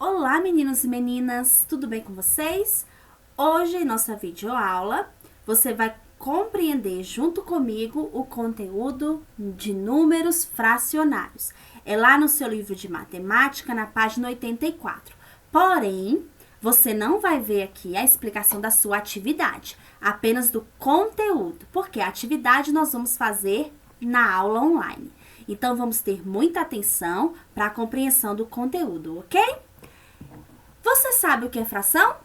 Olá, meninos e meninas, tudo bem com vocês? Hoje, em nossa videoaula, você vai compreender junto comigo o conteúdo de números fracionários. É lá no seu livro de matemática, na página 84. Porém, você não vai ver aqui a explicação da sua atividade, apenas do conteúdo, porque a atividade nós vamos fazer na aula online. Então, vamos ter muita atenção para a compreensão do conteúdo, ok? Você sabe o que é fração?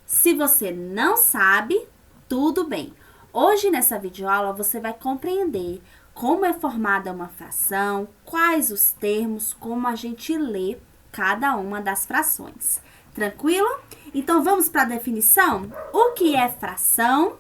Se você não sabe, tudo bem. Hoje, nessa videoaula, você vai compreender como é formada uma fração, quais os termos, como a gente lê cada uma das frações. Tranquilo? Então, vamos para a definição? O que é fração?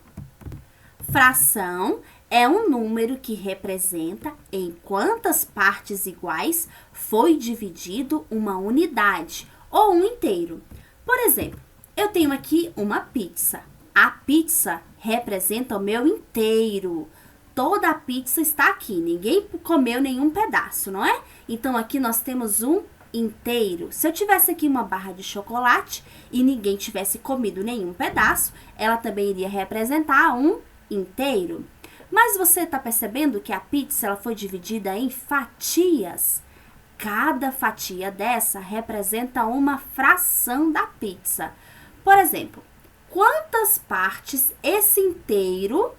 Fração é um número que representa em quantas partes iguais foi dividido uma unidade ou um inteiro. Por exemplo, eu tenho aqui uma pizza. A pizza representa o meu inteiro. Toda a pizza está aqui, ninguém comeu nenhum pedaço, não é? Então, aqui nós temos um inteiro. Se eu tivesse aqui uma barra de chocolate e ninguém tivesse comido nenhum pedaço, ela também iria representar um inteiro. Mas você está percebendo que a pizza ela foi dividida em fatias? Cada fatia dessa representa uma fração da pizza. Por exemplo, quantas partes esse inteiro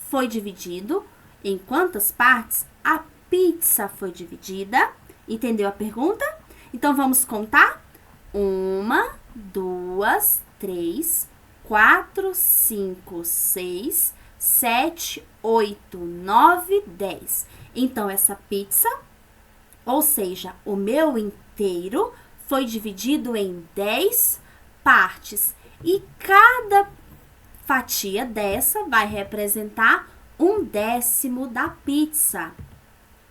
foi dividido? Em quantas partes a pizza foi dividida? Entendeu a pergunta? Então, vamos contar? 1, 2, 3, 4, 5, 6, 7, 8, 9, 10. Então, essa pizza, ou seja, o meu inteiro, foi dividido em 10 partes. E cada fatia dessa vai representar 1/10 da pizza.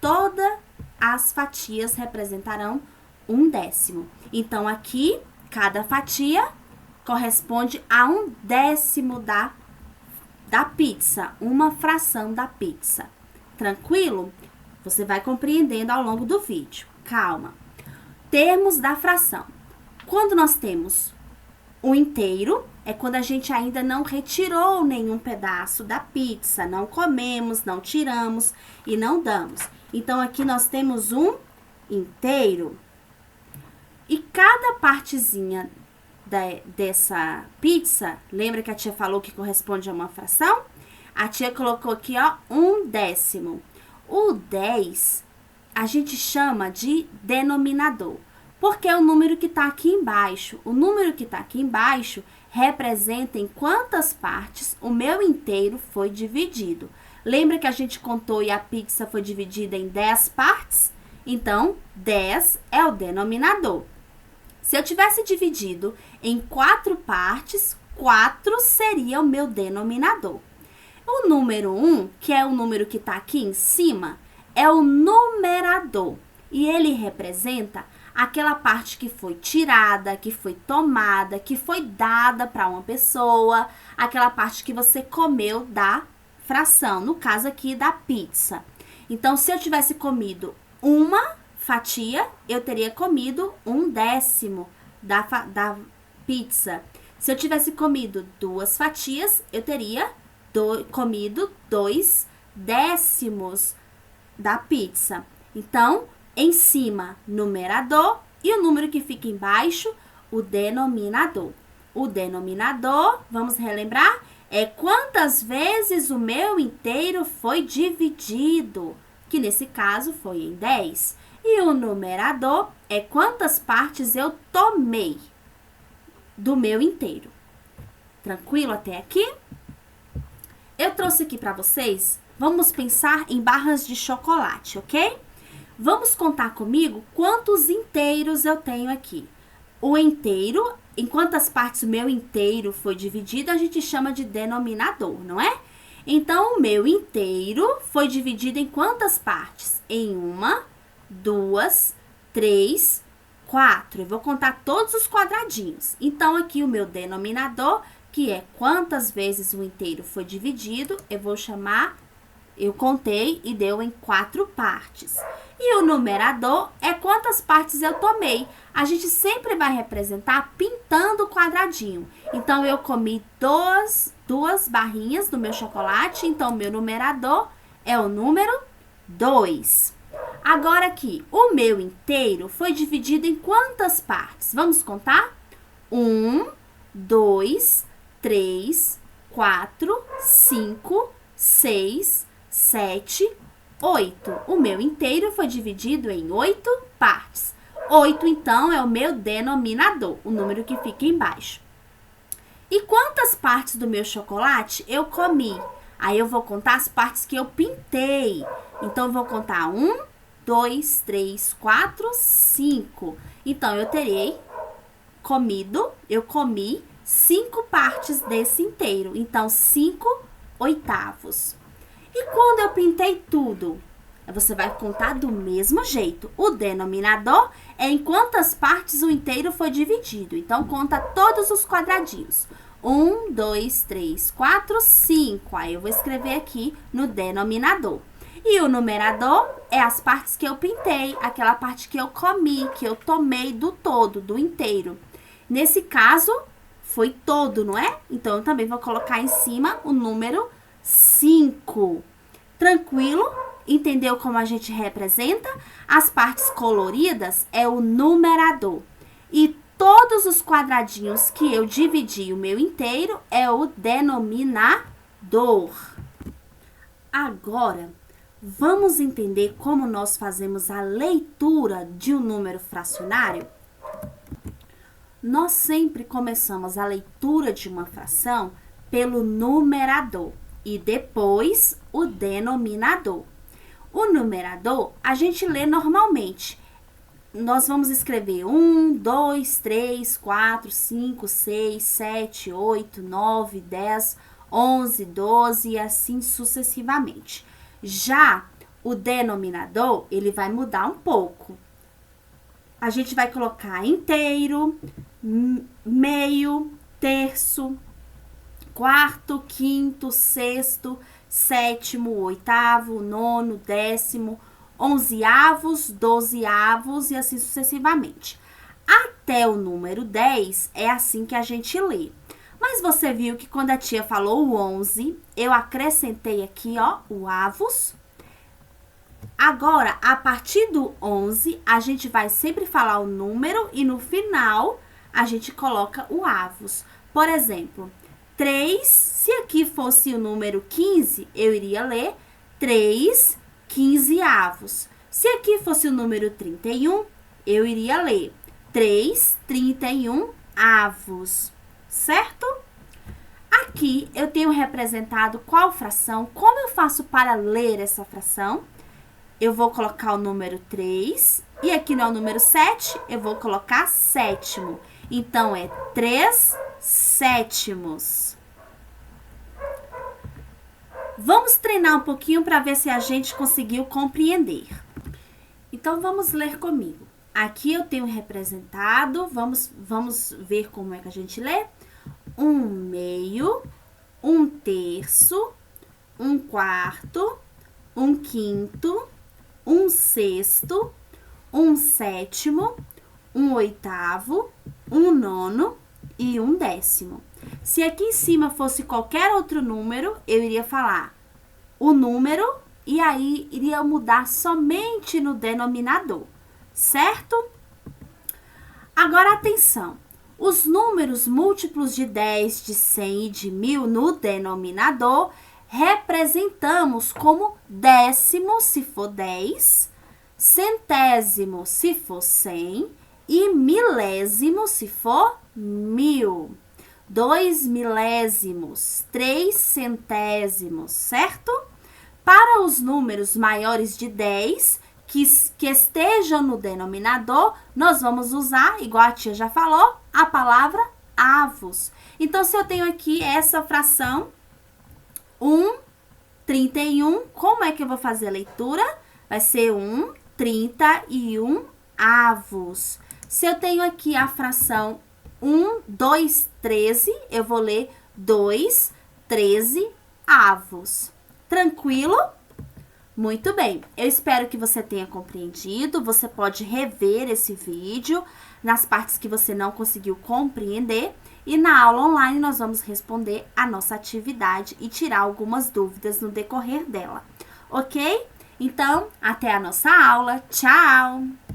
Todas as fatias representarão 1/10. Então, aqui, cada fatia corresponde a 1/10 da pizza, uma fração da pizza. Tranquilo? Você vai compreendendo ao longo do vídeo. Calma. Termos da fração. Quando nós temos o inteiro, é quando a gente ainda não retirou nenhum pedaço da pizza, não comemos, não tiramos e não damos. Então, aqui nós temos um inteiro. E cada partezinha dessa pizza, lembra que a tia falou que corresponde a uma fração? A tia colocou aqui, ó, 1/10. O 10, a gente chama de denominador, porque é o número que está aqui embaixo. O número que está aqui embaixo representa em quantas partes o meu inteiro foi dividido. Lembra que a gente contou e a pizza foi dividida em 10 partes? Então, 10 é o denominador. Se eu tivesse dividido em 4 partes, 4 seria o meu denominador. O número 1, que é o número que está aqui em cima, é o numerador. E ele representa aquela parte que foi tirada, que foi tomada, que foi dada para uma pessoa, aquela parte que você comeu da fração, no caso aqui da pizza. Então, se eu tivesse comido uma fatia, eu teria comido 1/10 da pizza. Se eu tivesse comido 2 fatias, eu teria comido 2/10 da pizza. Então, em cima, numerador, e o número que fica embaixo, o denominador. O denominador, vamos relembrar, é quantas vezes o meu inteiro foi dividido, que nesse caso foi em 10. E o numerador é quantas partes eu tomei do meu inteiro. Tranquilo até aqui? Eu trouxe aqui para vocês, vamos pensar em barras de chocolate, ok? Vamos contar comigo quantos inteiros eu tenho aqui. O inteiro, em quantas partes o meu inteiro foi dividido, a gente chama de denominador, não é? Então, o meu inteiro foi dividido em quantas partes? Em 1, 2, 3, 4. Eu vou contar todos os quadradinhos. Então, aqui o meu denominador, que é quantas vezes o inteiro foi dividido, eu vou chamar Eu contei e deu em 4 partes. E o numerador é quantas partes eu tomei. A gente sempre vai representar pintando o quadradinho. Então, eu comi duas barrinhas do meu chocolate. Então, meu numerador é o número 2. Agora aqui, o meu inteiro foi dividido em quantas partes? Vamos contar? 1, 2, 3, 4, 5, 6, 7, 8. O meu inteiro foi dividido em 8 partes. 8, então, é o meu denominador, o número que fica embaixo. E quantas partes do meu chocolate eu comi? Aí eu vou contar as partes que eu pintei. Então, eu vou contar 1, 2, 3, 4, 5. Então, eu comi 5 partes desse inteiro. Então, 5 oitavos. E quando eu pintei tudo? Você vai contar do mesmo jeito. O denominador é em quantas partes o inteiro foi dividido. Então, conta todos os quadradinhos. 1, 2, 3, 4, 5. Aí, eu vou escrever aqui no denominador. E o numerador é as partes que eu pintei, aquela parte que eu comi, que eu tomei do todo, do inteiro. Nesse caso, foi todo, não é? Então, eu também vou colocar em cima o número 5. Tranquilo? Entendeu como a gente representa? As partes coloridas é o numerador. E todos os quadradinhos que eu dividi o meu inteiro é o denominador. Agora, vamos entender como nós fazemos a leitura de um número fracionário? Nós sempre começamos a leitura de uma fração pelo numerador e depois o denominador. O numerador a gente lê normalmente. Nós vamos escrever 1, 2, 3, 4, 5, 6, 7, 8, 9, 10, 11, 12 e assim sucessivamente. Já o denominador, ele vai mudar um pouco. A gente vai colocar inteiro, meio, terço, quarto, quinto, sexto, sétimo, oitavo, nono, décimo, onzeavos, dozeavos e assim sucessivamente. Até o número 10 é assim que a gente lê. Mas você viu que quando a tia falou o 11, eu acrescentei aqui, ó, o avos. Agora, a partir do 11, a gente vai sempre falar o número e no final a gente coloca o avos. Por exemplo, 3, se aqui fosse o número 15, eu iria ler 3 quinzeavos. Se aqui fosse o número 31, eu iria ler 3 31 avos, certo? Aqui eu tenho representado qual fração, como eu faço para ler essa fração? Eu vou colocar o número 3 e aqui no número 7, eu vou colocar sétimo. Então, é 3 sétimos. Vamos treinar um pouquinho para ver se a gente conseguiu compreender. Então, vamos ler comigo. Aqui eu tenho representado, vamos ver como é que a gente lê. 1/2, 1/3, 1/4, 1/5, 1/6, 1/7, 1/8, 1/9 e 1/10. Se aqui em cima fosse qualquer outro número, eu iria falar o número e aí iria mudar somente no denominador, certo? Agora, atenção. Os números múltiplos de 10, de 100 e de 1000 no denominador representamos como décimo, se for 10, centésimo, se for 100 e milésimo, se for 1000. 2 milésimos, 3 centésimos, certo? Para os números maiores de 10, que estejam no denominador, nós vamos usar, igual a tia já falou, a palavra avos. Então, se eu tenho aqui essa fração, 1/31, como é que eu vou fazer a leitura? Vai ser 1/31 avos. Se eu tenho aqui a fração 2/13, eu vou ler 2/13 avos. Tranquilo? Muito bem, eu espero que você tenha compreendido. Você pode rever esse vídeo nas partes que você não conseguiu compreender. E na aula online nós vamos responder a nossa atividade e tirar algumas dúvidas no decorrer dela, ok? Então, até a nossa aula. Tchau!